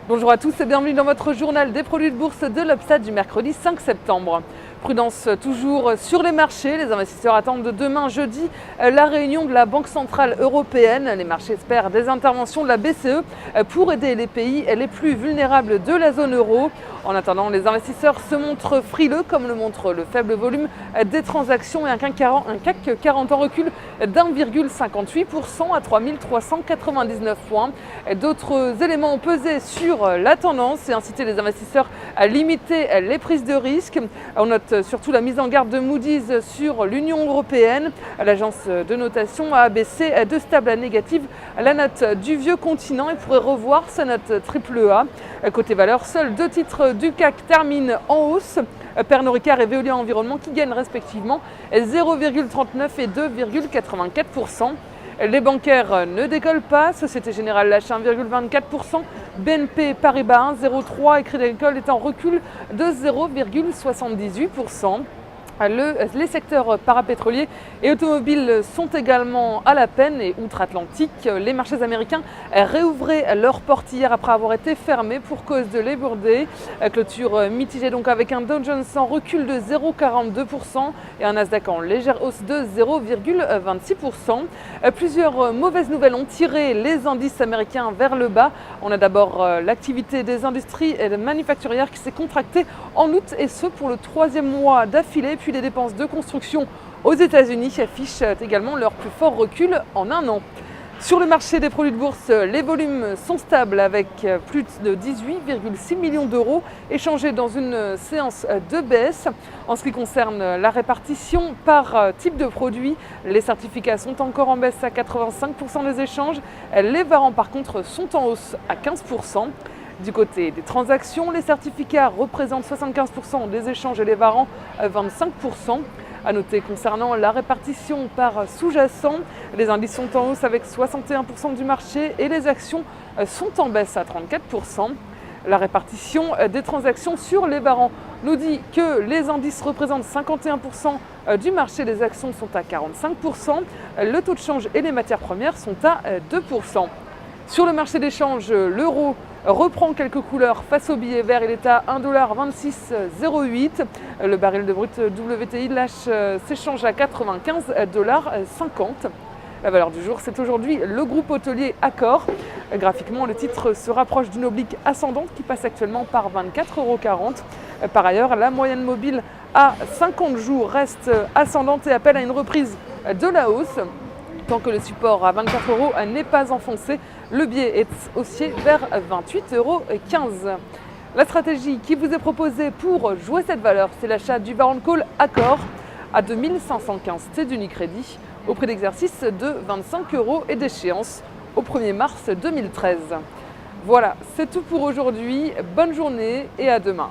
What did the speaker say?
Bonjour à tous et bienvenue dans votre journal des produits de bourse de l'Upstat du mercredi 5 septembre. Prudence toujours sur les marchés. Les investisseurs attendent de demain jeudi la réunion de la Banque Centrale Européenne. Les marchés espèrent des interventions de la BCE pour aider les pays les plus vulnérables de la zone euro. En attendant, les investisseurs se montrent frileux, comme le montre le faible volume des transactions et un CAC 40 en recul d'1,58% à 3399 points. D'autres éléments ont pesé sur la tendance et incité les investisseurs à limiter les prises de risque. On note surtout la mise en garde de Moody's sur l'Union européenne. L'agence de notation a abaissé de stable à négative la note du vieux continent et pourrait revoir sa note AAA. Côté valeur, seuls deux titres du CAC terminent en hausse. Pernod Ricard et Veolia Environnement qui gagnent respectivement 0,39 et 2,84%. Les bancaires ne décollent pas. Société Générale lâche 1,24%. BNP Paribas 1,03% et Crédit Agricole est en recul de 0,78%. Les secteurs parapétroliers et automobiles sont également à la peine et outre-Atlantique, les marchés américains réouvraient leurs portes hier après avoir été fermés pour cause de Labor Day. Clôture mitigée donc avec un Dow Jones en recul de 0,42% et un Nasdaq en légère hausse de 0,26%. Plusieurs mauvaises nouvelles ont tiré les indices américains vers le bas. On a d'abord l'activité des industries manufacturières qui s'est contractée en août et ce pour le troisième mois d'affilée. Puis les dépenses de construction aux États-Unis affichent également leur plus fort recul en un an. Sur le marché des produits de bourse, les volumes sont stables avec plus de 18,6 millions d'euros échangés dans une séance de baisse. En ce qui concerne la répartition par type de produit, les certificats sont encore en baisse à 85% des échanges. Les varants par contre sont en hausse à 15%. Du côté des transactions, les certificats représentent 75% des échanges et les varants 25%. À noter concernant la répartition par sous-jacent, les indices sont en hausse avec 61% du marché et les actions sont en baisse à 34%. La répartition des transactions sur les varants nous dit que les indices représentent 51% du marché, les actions sont à 45%, le taux de change et les matières premières sont à 2%. Sur le marché d'échange, l'euro reprend quelques couleurs face au billet vert, il est à 1,2608 $. Le baril de brut WTI s'échange à 95,50 $. La valeur du jour, c'est aujourd'hui le groupe hôtelier Accor. Graphiquement, le titre se rapproche d'une oblique ascendante qui passe actuellement par 24,40 €. Par ailleurs, la moyenne mobile à 50 jours reste ascendante et appelle à une reprise de la hausse. Tant que le support à 24 € n'est pas enfoncé, le biais est haussier vers 28,15 €. La stratégie qui vous est proposée pour jouer cette valeur, c'est l'achat du Warrant Call Accor à 2515 T d'Unicredit au prix d'exercice de 25 € et d'échéance au 1er mars 2013. Voilà, c'est tout pour aujourd'hui. Bonne journée et à demain.